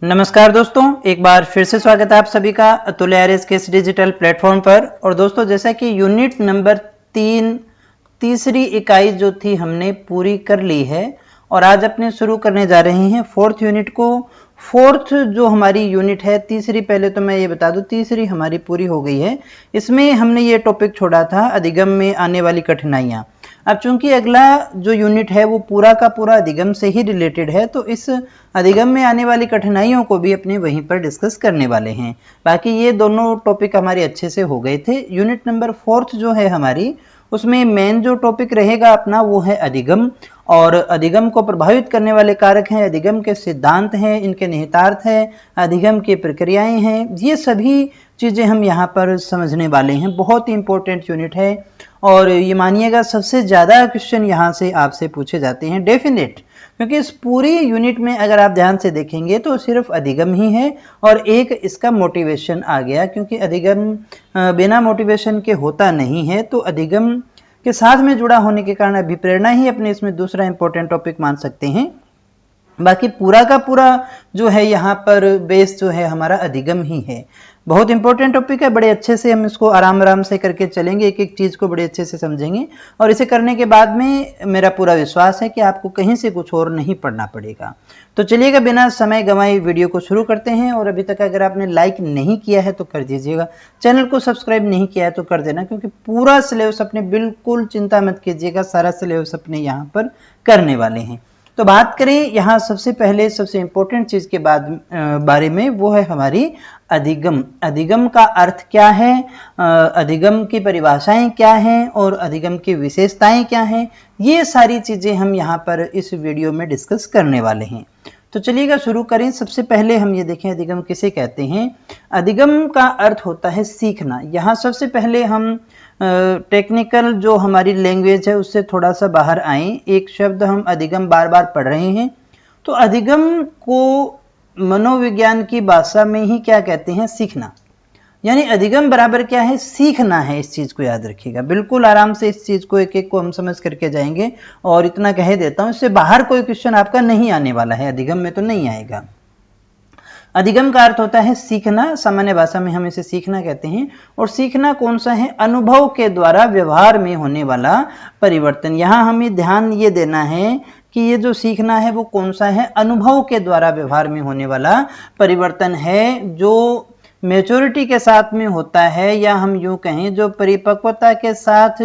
नमस्कार दोस्तों, एक बार फिर से स्वागत है आप सभी का अतुल आर्यस के इस डिजिटल प्लेटफॉर्म पर। और दोस्तों, जैसा कि यूनिट नंबर 3 तीसरी इकाई जो थी हमने पूरी कर ली है और आज अपने शुरू करने जा रहे हैं फोर्थ यूनिट को। फोर्थ जो हमारी यूनिट है, तीसरी पहले तो मैं ये बता दूं, तीसरी हमारी पूरी हो गई है। इसमें हमने ये टॉपिक छोड़ा था अधिगम में आने वाली कठिनाइयां। अब चूंकि अगला जो यूनिट है वो पूरा का पूरा अधिगम से ही रिलेटेड है, तो इस अधिगम में आने वाली कठिनाइयों को भी अपने वहीं पर डिस्कस करने वाले हैं। बाकी ये दोनों टॉपिक हमारे अच्छे से हो गए थे। यूनिट नंबर 4 जो है हमारी, उसमें मेन जो टॉपिक रहेगा अपना वो है अधिगम। और अधिगम को प्रभावित करने वाले कारक हैं, अधिगम के सिद्धांत हैं, इनके निहितार्थ हैं, अधिगम की प्रक्रियाएं हैं, ये सभी चीजें हम यहाँ पर समझने वाले हैं। बहुत ही इंपॉर्टेंट यूनिट है और ये मानिएगा सबसे ज्यादा क्वेश्चन यहाँ से आपसे पूछे जाते हैं डेफिनेट, क्योंकि इस पूरी यूनिट में अगर आप ध्यान से देखेंगे तो सिर्फ अधिगम ही है और एक इसका मोटिवेशन आ गया, क्योंकि अधिगम बिना मोटिवेशन के होता नहीं है। तो अधिगम के साथ में जुड़ा होने के कारण अभिप्रेरणा ही अपने इसमें दूसरा इंपॉर्टेंट टॉपिक मान सकते हैं। बाकी पूरा का पूरा जो है यहाँ पर बेस जो है हमारा अधिगम ही है। बहुत इंपॉर्टेंट टॉपिक है, बड़े अच्छे से हम इसको आराम आराम से करके चलेंगे, एक एक चीज को बड़े अच्छे से समझेंगे और इसे करने के बाद में मेरा पूरा विश्वास है कि आपको कहीं से कुछ और नहीं पढ़ना पड़ेगा। तो चलिएगा, बिना समय गंवाए वीडियो को शुरू करते हैं। और अभी तक अगर आपने लाइक नहीं किया है तो कर दीजिएगा, चैनल को सब्सक्राइब नहीं किया है तो कर देना, क्योंकि पूरा सिलेबस अपने बिल्कुल चिंता मत कीजिएगा, सारा सिलेबस अपने यहाँ पर करने वाले हैं। तो बात करें यहाँ सबसे पहले सबसे इंपॉर्टेंट चीज के बारे में, वो है हमारी अधिगम। अधिगम का अर्थ क्या है, अधिगम की परिभाषाएं क्या हैं और अधिगम की विशेषताएं क्या हैं, ये सारी चीजें हम यहाँ पर इस वीडियो में डिस्कस करने वाले हैं। तो चलिएगा शुरू करें। सबसे पहले हम ये देखें अधिगम किसे कहते हैं। अधिगम का अर्थ होता है सीखना। यहाँ सबसे पहले हम टेक्निकल जो हमारी लैंग्वेज है उससे थोड़ा सा बाहर आए। एक शब्द हम अधिगम बार बार पढ़ रहे हैं, तो अधिगम को मनोविज्ञान की भाषा में ही क्या कहते हैं, सीखना। यानी अधिगम बराबर क्या है, सीखना है। इस चीज को याद रखिएगा, बिल्कुल आराम से इस चीज को एक एक को हम समझ करके जाएंगे। और इतना कह देता हूं, इससे बाहर कोई क्वेश्चन आपका नहीं आने वाला है, अधिगम में तो नहीं आएगा। अधिगम का अर्थ होता है सीखना, सामान्य भाषा में हम इसे सीखना कहते हैं। और सीखना कौन सा है, अनुभव के द्वारा व्यवहार में होने वाला परिवर्तन। यहाँ हमें ध्यान ये देना है कि ये जो सीखना है वो कौन सा है, अनुभव के द्वारा व्यवहार में होने वाला परिवर्तन है, जो मेच्योरिटी के साथ में होता है, या हम यूं कहें जो परिपक्वता के साथ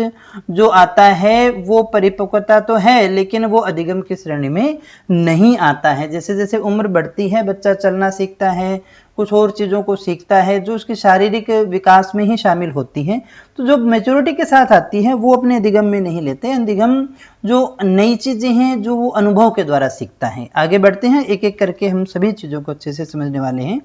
जो आता है वो परिपक्वता तो है, लेकिन वो अधिगम की श्रेणी में नहीं आता है। जैसे जैसे उम्र बढ़ती है, बच्चा चलना सीखता है, कुछ और चीजों को सीखता है जो उसके शारीरिक विकास में ही शामिल होती है, तो जो मेच्योरिटी के साथ आती है वो अपने अधिगम में नहीं लेते। अधिगम जो नई चीजें हैं जो वो अनुभव के द्वारा सीखता है। आगे बढ़ते हैं, एक एक करके हम सभी चीजों को अच्छे से समझने वाले हैं।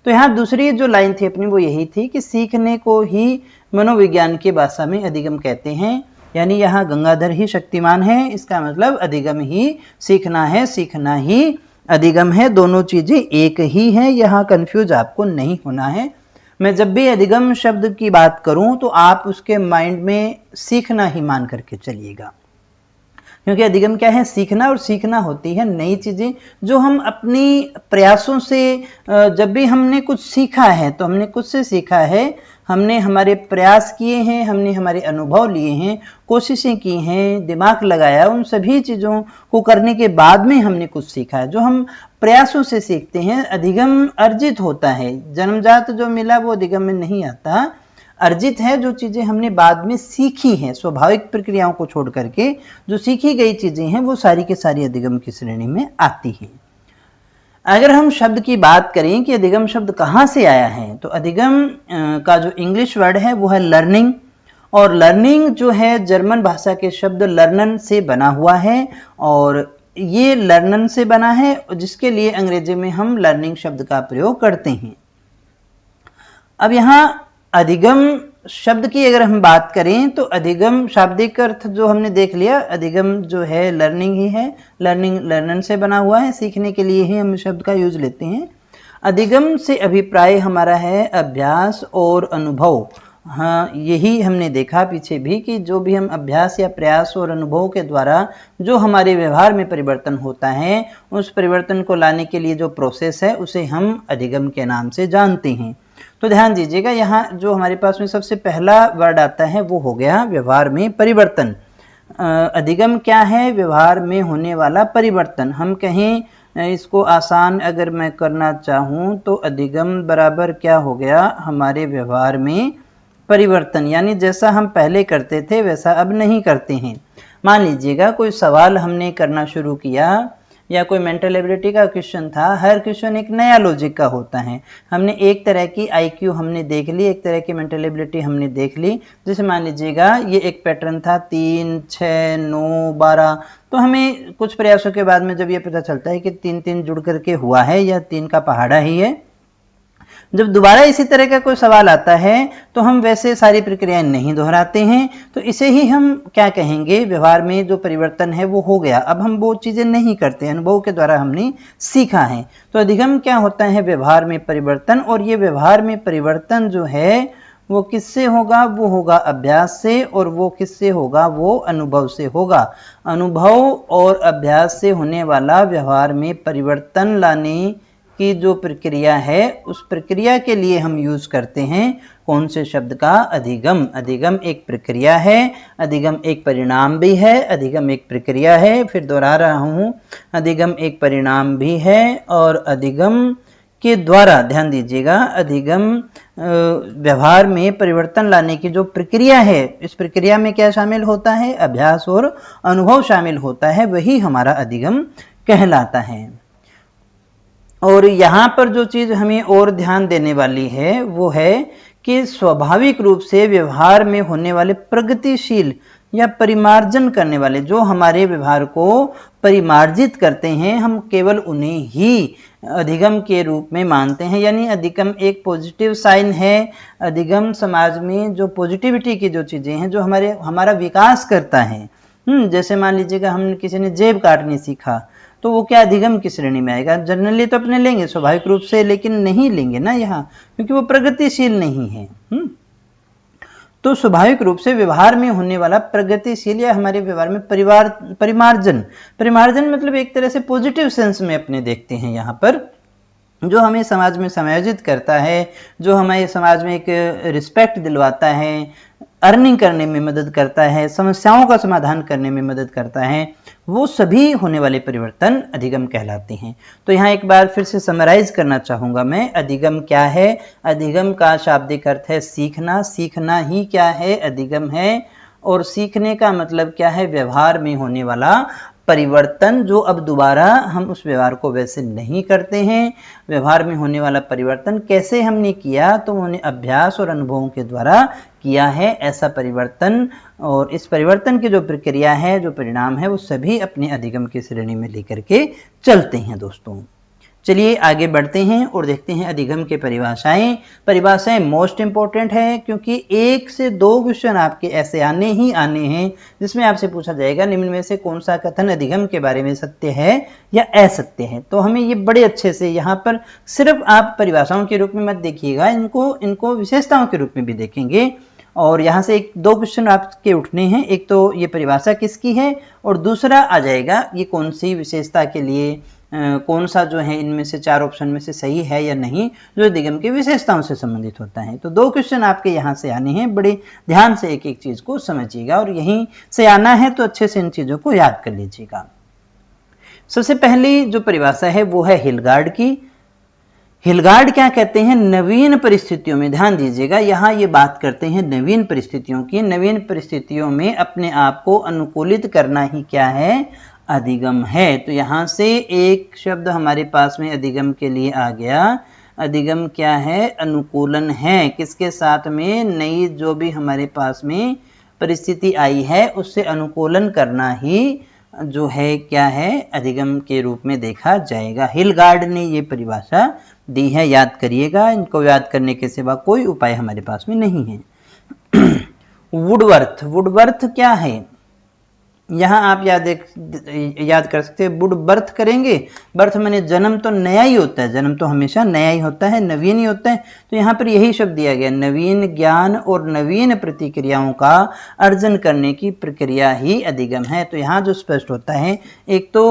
तो यहाँ दूसरी जो लाइन थी अपनी वो यही थी कि सीखने को ही मनोविज्ञान की भाषा में अधिगम कहते हैं। यानी यहाँ गंगाधर ही शक्तिमान है, इसका मतलब अधिगम ही सीखना है, सीखना ही अधिगम है। दोनों चीजें एक ही हैं, यहाँ कंफ्यूज आपको नहीं होना है। मैं जब भी अधिगम शब्द की बात करूं तो आप उसके माइंड में सीखना ही मान करके चलिएगा, क्योंकि अधिगम क्या है, सीखना। और सीखना होती है नई चीजें जो हम अपनी प्रयासों से, जब भी हमने कुछ सीखा है तो हमने कुछ से सीखा है, हमने हमारे प्रयास किए हैं, हमने हमारे अनुभव लिए हैं, कोशिशें की हैं, दिमाग लगाया, उन सभी चीजों को करने के बाद में हमने कुछ सीखा है, जो हम प्रयासों से सीखते हैं। अधिगम अर्जित होता है, जन्मजात जो मिला वो अधिगम में नहीं आता, अर्जित है जो चीजें हमने बाद में सीखी हैं। स्वाभाविक प्रक्रियाओं को छोड़ करके जो सीखी गई चीजें हैं वो सारी के सारी अधिगम की श्रेणी में आती हैं। अगर हम शब्द की बात करें कि अधिगम शब्द कहाँ से आया है, तो अधिगम का जो इंग्लिश वर्ड है वो है लर्निंग। और लर्निंग जो है जर्मन भाषा के शब्द लर्नन से बना हुआ है, और ये लर्नन से बना है जिसके लिए अंग्रेजी में हम लर्निंग शब्द का प्रयोग करते हैं। अब यहाँ अधिगम शब्द की अगर हम बात करें तो अधिगम शाब्दिक अर्थ जो हमने देख लिया, अधिगम जो है लर्निंग ही है। लर्निंग लर्नन से बना हुआ है, सीखने के लिए ही हम शब्द का यूज लेते हैं। अधिगम से अभिप्राय हमारा है अभ्यास और अनुभव हाँ, यही हमने देखा पीछे भी कि जो भी हम अभ्यास या प्रयास और अनुभव के द्वारा जो हमारे व्यवहार में परिवर्तन होता है, उस परिवर्तन को लाने के लिए जो प्रोसेस है उसे हम अधिगम के नाम से जानते हैं। तो ध्यान दीजिएगा, यहाँ जो हमारे पास में सबसे पहला वर्ड आता है वो हो गया व्यवहार में परिवर्तन। अधिगम क्या है? व्यवहार में होने वाला परिवर्तन। हम कहें इसको आसान अगर मैं करना चाहूँ तो अधिगम बराबर क्या हो गया? हमारे व्यवहार में परिवर्तन, यानी जैसा हम पहले करते थे वैसा अब नहीं करते हैं। मान लीजिएगा कोई सवाल हमने करना शुरू किया या कोई मेंटल एबिलिटी का क्वेश्चन था। हर क्वेश्चन एक नया लॉजिक का होता है। हमने एक तरह की आईक्यू हमने देख ली, एक तरह की मेंटल एबिलिटी हमने देख ली। जैसे मान लीजिएगा ये एक पैटर्न था 3, 6, 9, 12। तो हमें कुछ प्रयासों के बाद में जब ये पता चलता है कि 3-3 जुड़ करके हुआ है या 3 का पहाड़ा ही है, जब दोबारा इसी तरह का कोई सवाल आता है तो हम वैसे सारी प्रक्रियाएं नहीं दोहराते हैं। तो इसे ही हम क्या कहेंगे? व्यवहार में जो परिवर्तन है वो हो गया, अब हम वो चीजें नहीं करते, अनुभव के द्वारा हमने सीखा है। तो अधिगम क्या होता है? व्यवहार में परिवर्तन। और ये व्यवहार में परिवर्तन जो है वो किससे होगा? वो होगा अभ्यास से। और वो किससे होगा? वो अनुभव से होगा। अनुभव और अभ्यास से होने वाला व्यवहार में परिवर्तन लाने की जो प्रक्रिया है, उस प्रक्रिया के लिए हम यूज करते हैं कौन से शब्द का? अधिगम। अधिगम एक प्रक्रिया है, अधिगम एक परिणाम भी है। अधिगम एक प्रक्रिया है, फिर दोहरा रहा हूं, अधिगम एक परिणाम भी है। और अधिगम के द्वारा, ध्यान दीजिएगा, अधिगम व्यवहार में परिवर्तन लाने की जो प्रक्रिया है, इस प्रक्रिया में क्या शामिल होता है? अभ्यास और अनुभव शामिल होता है, वही हमारा अधिगम कहलाता है। और यहाँ पर जो चीज हमें और ध्यान देने वाली है वो है कि स्वाभाविक रूप से व्यवहार में होने वाले प्रगतिशील या परिमार्जन करने वाले, जो हमारे व्यवहार को परिमार्जित करते हैं, हम केवल उन्हें ही अधिगम के रूप में मानते हैं। यानी अधिगम एक पॉजिटिव साइन है। अधिगम समाज में जो पॉजिटिविटी की जो चीजें हैं, जो हमारा विकास करता है। जैसे मान लीजिएगा हम किसी ने जेब काटनी सीखा, तो वो क्या अधिगम की श्रेणी में आएगा? जनरली तो अपने लेंगे स्वाभाविक रूप से, लेकिन नहीं लेंगे ना यहाँ, क्योंकि वो प्रगतिशील नहीं है। तो स्वाभाविक रूप से व्यवहार में होने वाला प्रगतिशील या हमारे व्यवहार में परिमार्जन मतलब एक तरह से पॉजिटिव सेंस में अपने देखते हैं यहाँ पर, जो हमें समाज में समायोजित करता है, जो हमारे समाज में एक रिस्पेक्ट दिलवाता है, अर्निंग करने में मदद करता है, समस्याओं का समाधान करने में मदद करता है, वो सभी होने वाले परिवर्तन अधिगम कहलाते हैं। तो यहाँ एक बार फिर से समराइज करना चाहूंगा मैं, अधिगम क्या है? अधिगम का शाब्दिक अर्थ है सीखना। सीखना ही क्या है? अधिगम है। और सीखने का मतलब क्या है? व्यवहार में होने वाला परिवर्तन, जो अब दोबारा हम उस व्यवहार को वैसे नहीं करते हैं। व्यवहार में होने वाला परिवर्तन कैसे हमने किया? तो उन्हें अभ्यास और अनुभवों के द्वारा किया है ऐसा परिवर्तन। और इस परिवर्तन की जो प्रक्रिया है, जो परिणाम है, वो सभी अपने अधिगम की श्रेणी में लेकर के चलते हैं। दोस्तों चलिए आगे बढ़ते हैं और देखते हैं अधिगम के परिभाषाएं मोस्ट इंपॉर्टेंट है, क्योंकि 1 से 2 क्वेश्चन आपके ऐसे आने ही आने हैं जिसमें आपसे पूछा जाएगा निम्न में से कौन सा कथन अधिगम के बारे में सत्य है या असत्य है। तो हमें ये बड़े अच्छे से यहाँ पर सिर्फ आप परिभाषाओं के रूप में मत देखिएगा, इनको विशेषताओं के रूप में भी देखेंगे। और यहाँ से 1-2 क्वेश्चन आपके उठने हैं। एक तो ये परिभाषा किसकी है, और दूसरा आ जाएगा ये कौन सी विशेषता के लिए कौन सा जो है इनमें से 4 ऑप्शन में से सही है या नहीं, जो अधिगम की विशेषताओं से संबंधित होता है। तो 2 क्वेश्चन आपके यहाँ से आने हैं, बड़े ध्यान से एक एक चीज को समझिएगा, और यहीं से आना है तो अच्छे से इन चीजों को याद कर लीजिएगा। सबसे पहली जो परिभाषा है वो है हिलगार्ड की। हिलगार्ड क्या कहते हैं? नवीन परिस्थितियों में, ध्यान दीजिएगा, यहाँ ये बात करते हैं नवीन परिस्थितियों की। नवीन परिस्थितियों में अपने आप को अनुकूलित करना ही क्या है? अधिगम है। तो यहाँ से एक शब्द हमारे पास में अधिगम के लिए आ गया। अधिगम क्या है? अनुकूलन है। किसके साथ में? नई जो भी हमारे पास में परिस्थिति आई है उससे अनुकूलन करना ही जो है क्या है? अधिगम के रूप में देखा जाएगा। हिलगार्ड ने ये परिभाषा दी है, याद करिएगा। इनको याद करने के सिवा कोई उपाय हमारे पास में नहीं है। वुडवर्थ क्या है? यहाँ आप याद कर सकते हैं, वुड बर्थ करेंगे। बर्थ माने जन्म, तो नया ही होता है, जन्म तो हमेशा नया ही होता है, नवीन ही होता है। तो यहाँ पर यही शब्द दिया गया, नवीन ज्ञान और नवीन प्रतिक्रियाओं का अर्जन करने की प्रक्रिया ही अधिगम है। तो यहाँ जो स्पष्ट होता है, एक तो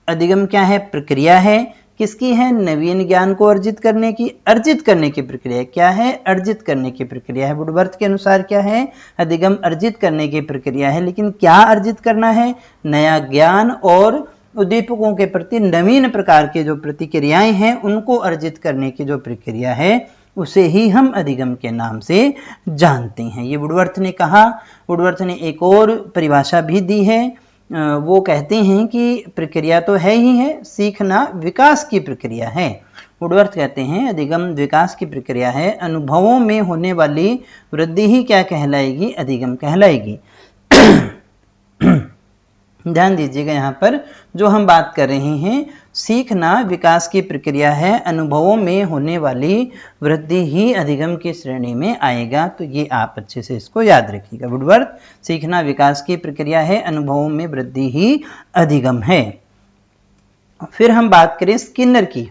अधिगम क्या है, प्रक्रिया है, किसकी है, नवीन ज्ञान को अर्जित करने की प्रक्रिया क्या है, अर्जित करने की प्रक्रिया है। वुडवर्थ के अनुसार क्या है, अधिगम अर्जित करने की प्रक्रिया है। लेकिन क्या अर्जित करना है, नया ज्ञान और उद्दीपकों के प्रति नवीन प्रकार के जो प्रतिक्रियाएं हैं उनको अर्जित करने की जो प्रक्रिया है उसे ही हम अधिगम के नाम से जानते हैं। ये वुडवर्थ ने कहा। वुडवर्थ ने एक और परिभाषा भी दी है, वो कहते हैं कि प्रक्रिया तो है ही है, सीखना विकास की प्रक्रिया है। वुडवर्थ कहते हैं अधिगम विकास की प्रक्रिया है, अनुभवों में होने वाली वृद्धि ही क्या कहलाएगी, अधिगम कहलाएगी। ध्यान दीजिएगा, यहाँ पर जो हम बात कर रहे हैं, सीखना विकास की प्रक्रिया है, अनुभवों में होने वाली वृद्धि ही अधिगम की श्रेणी में आएगा। तो ये आप अच्छे से इसको याद रखिएगा। वुडवर्थ, सीखना विकास की प्रक्रिया है, अनुभवों में वृद्धि ही अधिगम है। फिर हम बात करें स्किनर की,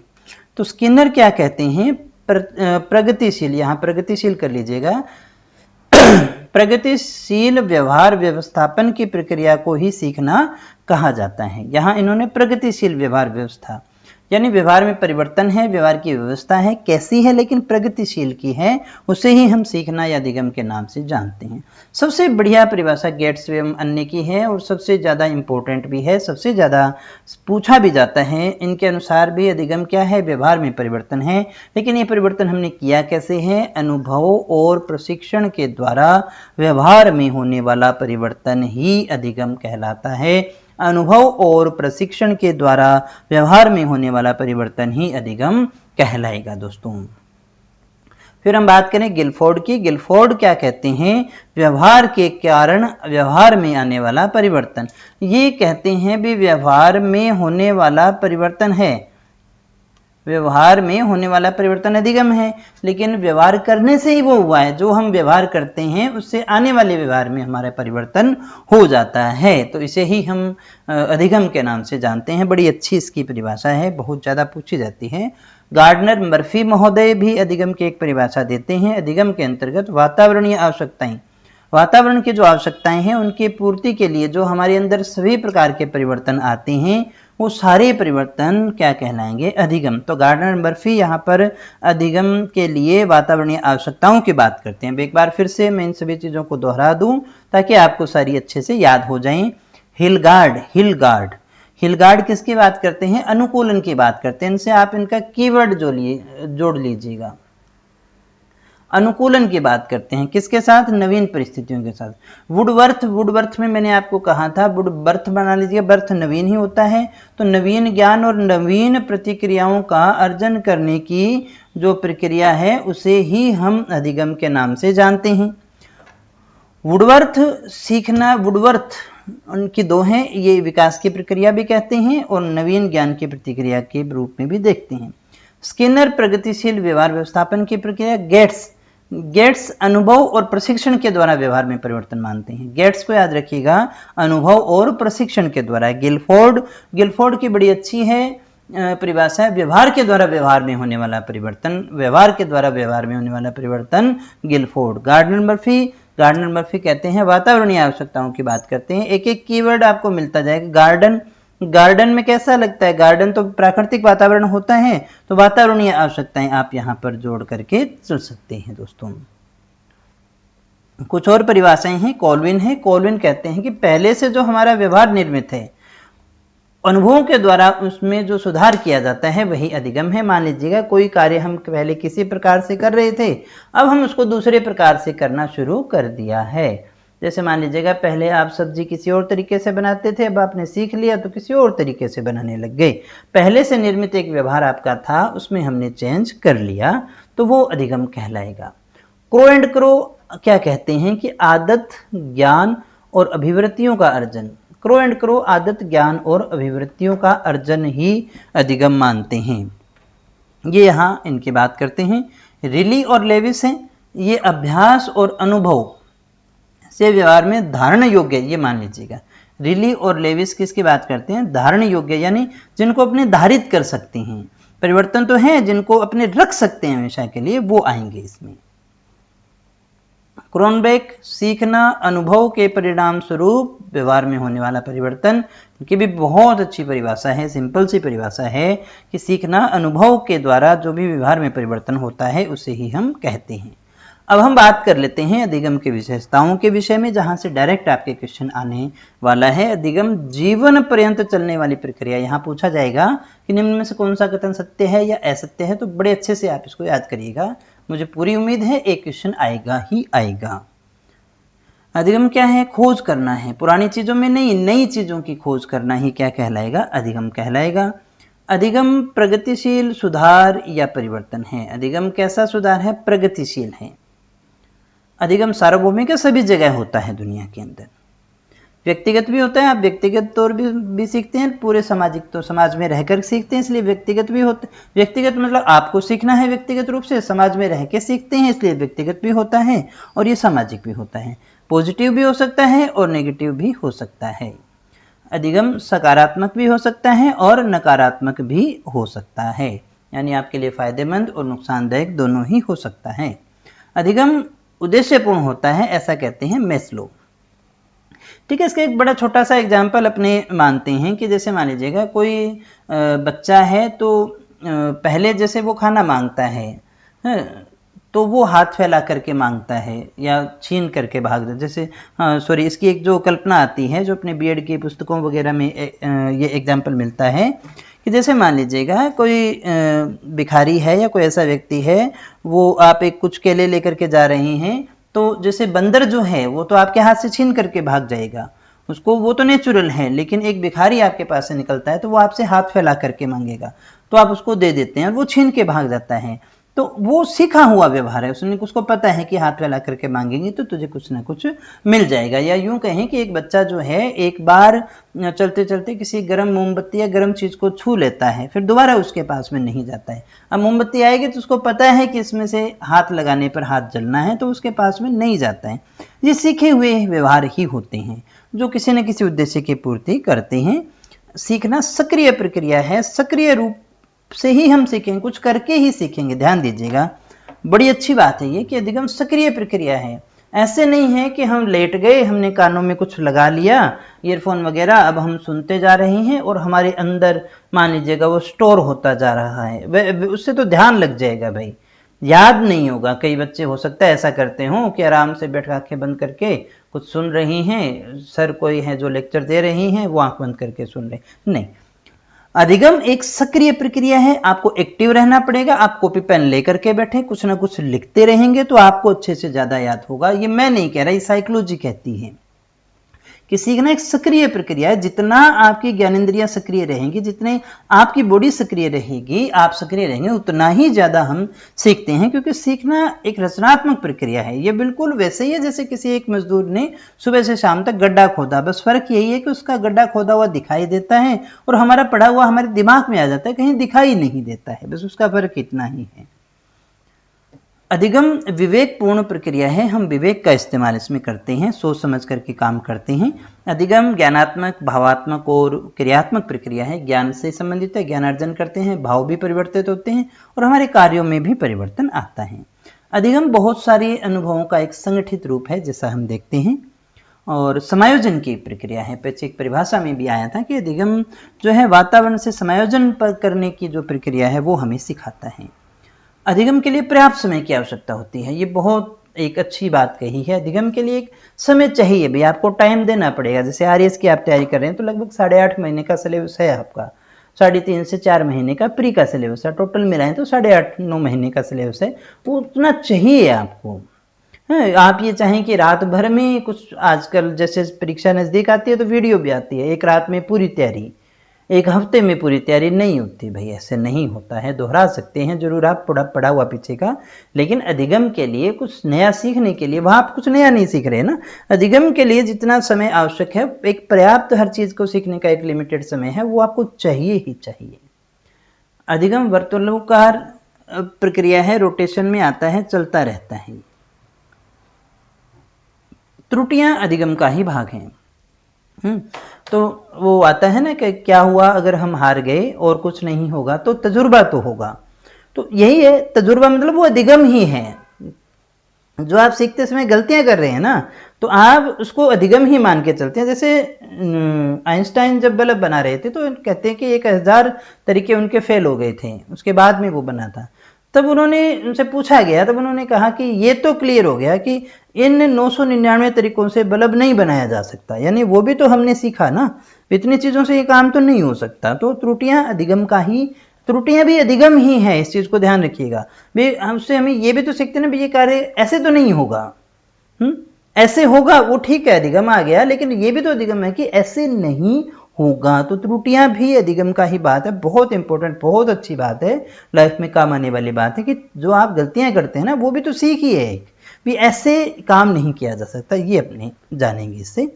तो स्किनर क्या कहते हैं, प्रगतिशील, यहाँ प्रगतिशील कर लीजिएगा, प्रगतिशील व्यवहार व्यवस्थापन की प्रक्रिया को ही सीखना कहा जाता है। यहां इन्होंने प्रगतिशील व्यवहार व्यवस्था, यानी व्यवहार में परिवर्तन है, व्यवहार की व्यवस्था है, कैसी है, लेकिन प्रगतिशील की है, उसे ही हम सीखना या अधिगम के नाम से जानते हैं। सबसे बढ़िया परिभाषा गेट्स एवं अन्य की है और सबसे ज़्यादा इंपॉर्टेंट भी है, सबसे ज़्यादा पूछा भी जाता है। इनके अनुसार भी अधिगम क्या है, व्यवहार में परिवर्तन है। लेकिन ये परिवर्तन हमने किया कैसे है, अनुभव और प्रशिक्षण के द्वारा व्यवहार में होने वाला परिवर्तन ही अधिगम कहलाता है। अनुभव और प्रशिक्षण के द्वारा व्यवहार में होने वाला परिवर्तन ही अधिगम कहलाएगा दोस्तों। फिर हम बात करें गिलफोर्ड की। गिलफोर्ड क्या कहते हैं, व्यवहार के कारण व्यवहार में आने वाला परिवर्तन। ये कहते हैं भी व्यवहार में होने वाला परिवर्तन है, व्यवहार में होने वाला परिवर्तन अधिगम है, लेकिन व्यवहार करने से ही वो हुआ है, जो हम व्यवहार करते हैं उससे आने वाले व्यवहार में हमारा परिवर्तन हो जाता है। तो इसे ही हम अधिगम के नाम से जानते हैं। बड़ी अच्छी इसकी परिभाषा है, बहुत ज़्यादा पूछी जाती है। गार्डनर मर्फी महोदय भी अधिगम की एक परिभाषा देते हैं। अधिगम के अंतर्गत वातावरणीय आवश्यकताएं, वातावरण की जो आवश्यकताएं हैं उनकी पूर्ति के लिए जो हमारे अंदर सभी प्रकार के परिवर्तन आते हैं वो सारे परिवर्तन क्या कहलाएंगे, अधिगम। तो गार्डनर मर्फी यहाँ पर अधिगम के लिए वातावरणीय आवश्यकताओं की बात करते हैं। एक बार फिर से मैं इन सभी चीज़ों को दोहरा दूं ताकि आपको सारी अच्छे से याद हो जाएं। हिलगार्ड, हिलगार्ड, हिलगार्ड किसकी बात करते हैं, अनुकूलन की बात करते हैं। इनसे आप इनका कीवर्ड जोड़ लीजिएगा। अनुकूलन की बात करते हैं किसके साथ, नवीन परिस्थितियों के साथ। वुडवर्थ, वुडवर्थ में मैंने आपको कहा था वुडवर्थ बना लीजिए, बर्थ नवीन ही होता है। तो नवीन ज्ञान और नवीन प्रतिक्रियाओं का अर्जन करने की जो प्रक्रिया है उसे ही हम अधिगम के नाम से जानते हैं। वुडवर्थ सीखना, वुडवर्थ उनकी दो हैं, ये विकास की प्रक्रिया भी कहते हैं और नवीन ज्ञान की प्रतिक्रिया के रूप में भी देखते हैं। स्किनर प्रगतिशील व्यवहार व्यवस्थापन की प्रक्रिया। गेट्स अनुभव और प्रशिक्षण के द्वारा व्यवहार में परिवर्तन मानते हैं। गेट्स को याद रखिएगा, अनुभव और प्रशिक्षण के द्वारा। गिलफोर्ड की बड़ी अच्छी है परिभाषा है, व्यवहार के द्वारा व्यवहार में होने वाला परिवर्तन, व्यवहार के द्वारा व्यवहार में होने वाला परिवर्तन गिलफोर्ड। गार्डनर मर्फी कहते हैं वातावरणीय आवश्यकताओं की बात करते हैं। एक एक कीवर्ड आपको मिलता जाएगा। गार्डन, गार्डन में कैसा लगता है, गार्डन तो प्राकृतिक वातावरण होता है, तो वातावरणीय आवश्यकताएं आप यहां पर जोड़ करके चल सकते हैं दोस्तों। कुछ और परिभाषाएं हैं। कॉल्विन है, कॉल्विन कहते हैं कि पहले से जो हमारा व्यवहार निर्मित है, अनुभवों के द्वारा उसमें जो सुधार किया जाता है वही अधिगम है। मान लीजिएगा कोई कार्य हम पहले किसी प्रकार से कर रहे थे, अब हम उसको दूसरे प्रकार से करना शुरू कर दिया है। जैसे मान लीजिएगा पहले आप सब्जी किसी और तरीके से बनाते थे, अब आपने सीख लिया तो किसी और तरीके से बनाने लग गए। पहले से निर्मित एक व्यवहार आपका था, उसमें हमने चेंज कर लिया, तो वो अधिगम कहलाएगा। क्रो एंड क्रो क्या कहते हैं कि आदत, ज्ञान और अभिवृत्तियों का अर्जन। क्रो एंड क्रो आदत, ज्ञान और अभिवृत्तियों का अर्जन ही अधिगम मानते हैं। ये यहाँ इनकी बात करते हैं। रिली और लेविस हैं, ये अभ्यास और अनुभव से व्यवहार में धारण योग्य, ये मान लीजिएगा। रिली और लेविस किसकी बात करते हैं? धारण योग्य, यानी जिनको अपने धारित कर सकते हैं। परिवर्तन तो है, जिनको अपने रख सकते हैं हमेशा के लिए, वो आएंगे इसमें। क्रोनबेक, सीखना अनुभव के परिणाम स्वरूप व्यवहार में होने वाला परिवर्तन, की भी बहुत अच्छी परिभाषा है, सिंपल सी परिभाषा है कि सीखना अनुभव के द्वारा जो भी व्यवहार में परिवर्तन होता है उसे ही हम कहते हैं। अब हम बात कर लेते हैं अधिगम के विशेषताओं के विषय में, जहां से डायरेक्ट आपके क्वेश्चन आने वाला है। अधिगम जीवन पर्यंत चलने वाली प्रक्रिया। यहाँ पूछा जाएगा कि निम्न में से कौन सा कथन सत्य है या असत्य है, तो बड़े अच्छे से आप इसको याद करिएगा। मुझे पूरी उम्मीद है एक क्वेश्चन आएगा ही आएगा। अधिगम क्या है? खोज करना है, पुरानी चीजों में नहीं, नई चीजों की खोज करना ही क्या कहलाएगा? अधिगम कहलाएगा। अधिगम प्रगतिशील सुधार या परिवर्तन है। अधिगम कैसा सुधार है? प्रगतिशील है। अधिगम सार्वभौमिक सभी जगह होता है दुनिया के अंदर, व्यक्तिगत भी होता है, आप व्यक्तिगत तौर भी सीखते हैं, पूरे सामाजिक तो समाज में रहकर सीखते हैं, इसलिए व्यक्तिगत भी होता है। व्यक्तिगत मतलब आपको सीखना है व्यक्तिगत रूप से, समाज में रह के सीखते हैं, इसलिए व्यक्तिगत भी होता है और ये सामाजिक भी होता है। पॉजिटिव भी हो सकता है और नेगेटिव भी हो सकता है। अधिगम सकारात्मक भी हो सकता है और नकारात्मक भी हो सकता है, यानी आपके लिए फायदेमंद और नुकसानदायक दोनों ही हो सकता है। अधिगम उद्देश्यपूर्ण होता है, ऐसा कहते हैं मेस्लो। ठीक है, इसका एक बड़ा छोटा सा एग्जाम्पल अपने मानते हैं कि जैसे मान लीजिएगा कोई बच्चा है, तो पहले जैसे वो खाना मांगता है, तो वो हाथ फैला करके मांगता है या छीन करके भाग जाता, जैसे सॉरी, इसकी एक जो कल्पना आती है जो अपने बीएड की पुस्तकों वगैरह में ये एग्जाम्पल मिलता है कि जैसे मान लीजिएगा कोई भिखारी है या कोई ऐसा व्यक्ति है, वो आप एक कुछ केले लेकर के जा रहे हैं, तो जैसे बंदर जो है वो तो आपके हाथ से छीन करके भाग जाएगा, उसको वो तो नेचुरल है, लेकिन एक भिखारी आपके पास से निकलता है तो वो आपसे हाथ फैला करके मांगेगा, तो आप उसको दे देते हैं और वो छीन के भाग जाता है। तो वो सीखा हुआ व्यवहार है, उसको पता है कि हाथ फैला करके मांगेंगे तो तुझे कुछ ना कुछ मिल जाएगा। या यूं कहें कि एक बच्चा जो है एक बार चलते चलते किसी गर्म मोमबत्ती या गर्म चीज को छू लेता है, फिर दोबारा उसके पास में नहीं जाता है। अब मोमबत्ती आएगी तो उसको पता है कि इसमें से हाथ लगाने पर हाथ जलना है, तो उसके पास में नहीं जाता है। ये सीखे हुए व्यवहार ही होते हैं जो किसी न किसी उद्देश्य की पूर्ति करते हैं। सीखना सक्रिय प्रक्रिया है, सक्रिय रूप से ही हम सीखेंगे, कुछ करके ही सीखेंगे। ध्यान दीजिएगा, बड़ी अच्छी बात है ये कि अधिगम सक्रिय प्रक्रिया है। ऐसे नहीं है कि हम लेट गए, हमने कानों में कुछ लगा लिया ईयरफोन वगैरह, अब हम सुनते जा रहे हैं और हमारे अंदर मान लीजिएगा वो स्टोर होता जा रहा है, उससे तो ध्यान लग जाएगा भाई, याद नहीं होगा। कई बच्चे हो सकता है ऐसा करते हो कि आराम से बैठ आंखें बंद करके कुछ सुन रही हैं, सर कोई है जो लेक्चर दे रही हैं वो आंख बंद करके सुन रहे, नहीं। अधिगम एक सक्रिय प्रक्रिया है, आपको एक्टिव रहना पड़ेगा। आप कॉपी पेन लेकर के बैठे कुछ ना कुछ लिखते रहेंगे तो आपको अच्छे से ज्यादा याद होगा। ये मैं नहीं कह रहा, ये साइकोलॉजी कहती है कि सीखना एक सक्रिय प्रक्रिया है। जितना आपकी ज्ञानेंद्रियां सक्रिय रहेंगी, जितने आपकी बॉडी सक्रिय रहेगी, आप सक्रिय रहेंगे, उतना ही ज्यादा हम सीखते हैं, क्योंकि सीखना एक रचनात्मक प्रक्रिया है। ये बिल्कुल वैसे ही है जैसे किसी एक मजदूर ने सुबह से शाम तक गड्ढा खोदा, बस फर्क यही है कि उसका गड्ढा खोदा हुआ दिखाई देता है और हमारा पढ़ा हुआ हमारे दिमाग में आ जाता है, कहीं दिखाई नहीं देता है, बस उसका फर्क इतना ही है। अधिगम विवेकपूर्ण प्रक्रिया है, हम विवेक का इस्तेमाल इसमें करते हैं, सोच समझ करके काम करते हैं। अधिगम ज्ञानात्मक, भावात्मक और क्रियात्मक प्रक्रिया है, ज्ञान से संबंधित है, ज्ञानार्जन करते हैं, भाव भी परिवर्तित होते हैं और हमारे कार्यों में भी परिवर्तन आता है। अधिगम बहुत सारे अनुभवों का एक संगठित रूप है, जैसा हम देखते हैं, और समायोजन की प्रक्रिया है। एक परिभाषा में भी आया था कि अधिगम जो है वातावरण से समायोजन करने की जो प्रक्रिया है वो हमें सिखाता है। अधिगम के लिए पर्याप्त समय की आवश्यकता होती है, ये बहुत एक अच्छी बात कही है। अधिगम के लिए एक समय चाहिए भी, आपको टाइम देना पड़ेगा। जैसे आरएस की आप तैयारी कर रहे हैं तो लगभग 8.5 महीने का सिलेबस है आपका, 3.5 से 4 महीने का प्री का सिलेबस है, टोटल मिलाएं तो 8.5-9 महीने का सिलेबस है, वो उतना चाहिए आपको। आप ये चाहें कि रात भर में कुछ, आजकल जैसे परीक्षा नजदीक आती है तो वीडियो भी आती है, एक रात में पूरी तैयारी, एक हफ्ते में पूरी तैयारी नहीं होती भाई, ऐसे नहीं होता है। दोहरा सकते हैं जरूर आप पढ़ा हुआ पीछे का, लेकिन अधिगम के लिए कुछ नया सीखने के लिए, वहां आप कुछ नया नहीं सीख रहे ना। अधिगम के लिए जितना समय आवश्यक है, एक पर्याप्त, हर चीज को सीखने का एक लिमिटेड समय है, वो आपको चाहिए ही चाहिए। अधिगम वर्तुलाकार प्रक्रिया है, रोटेशन में आता है, चलता रहता है। त्रुटियां अधिगम का ही भाग हैं। तो वो आता है ना कि क्या हुआ अगर हम हार गए और कुछ नहीं होगा तो तजुर्बा तो होगा। तो यही है तजुर्बा, मतलब वो अधिगम ही है। जो आप सीखते समय गलतियां कर रहे हैं ना, तो आप उसको अधिगम ही मान के चलते हैं। जैसे आइंस्टाइन जब बल्ब बना रहे थे तो कहते हैं कि 1000 तरीके उनके फेल हो गए थे, उसके बाद में वो बना था। तब उन्होंने उनसे पूछा गया, तब उन्होंने कहा कि ये तो क्लियर हो गया कि इन 999 तरीकों से बल्ब नहीं बनाया जा सकता, यानी वो भी तो हमने सीखा ना, इतनी चीज़ों से ये काम तो नहीं हो सकता। तो त्रुटियां अधिगम का ही, त्रुटियां भी अधिगम ही है, इस चीज़ को ध्यान रखिएगा। भाई हमसे हमें ये भी तो सीखते हैं ना, भाई ये कार्य ऐसे तो नहीं होगा, ऐसे होगा, वो ठीक है अधिगम आ गया, लेकिन ये भी तो अधिगम है कि ऐसे नहीं होगा। तो त्रुटियां भी अधिगम का ही बात है, बहुत इंपॉर्टेंट, बहुत अच्छी बात है, लाइफ में काम आने वाली बात है कि जो आप गलतियां करते हैं ना, वो भी तो सीख ही है भी ऐसे काम नहीं किया जा सकता, ये अपने जानेंगे इससे।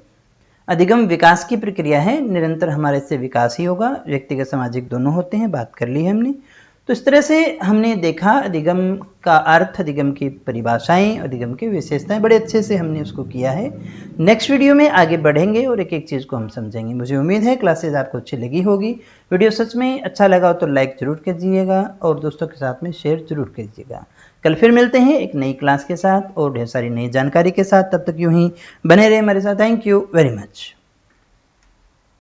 अधिगम विकास की प्रक्रिया है, निरंतर हमारे इससे विकास ही होगा, व्यक्तिगत सामाजिक दोनों होते हैं, बात कर ली है हमने। तो इस तरह से हमने देखा अधिगम का अर्थ, अधिगम की परिभाषाएं, अधिगम की विशेषताएं, बड़े अच्छे से हमने उसको किया है। नेक्स्ट वीडियो में आगे बढ़ेंगे और एक एक चीज़ को हम समझेंगे। मुझे उम्मीद है क्लासेज आपको अच्छी लगी होगी। वीडियो सच में अच्छा लगा हो तो लाइक जरूर कीजिएगा और दोस्तों के साथ में शेयर जरूर कीजिएगा। कल फिर मिलते हैं एक नई क्लास के साथ और ढेर सारी नई जानकारी के साथ। तब तक यूं ही बने रहे हमारे साथ। Thank you very much.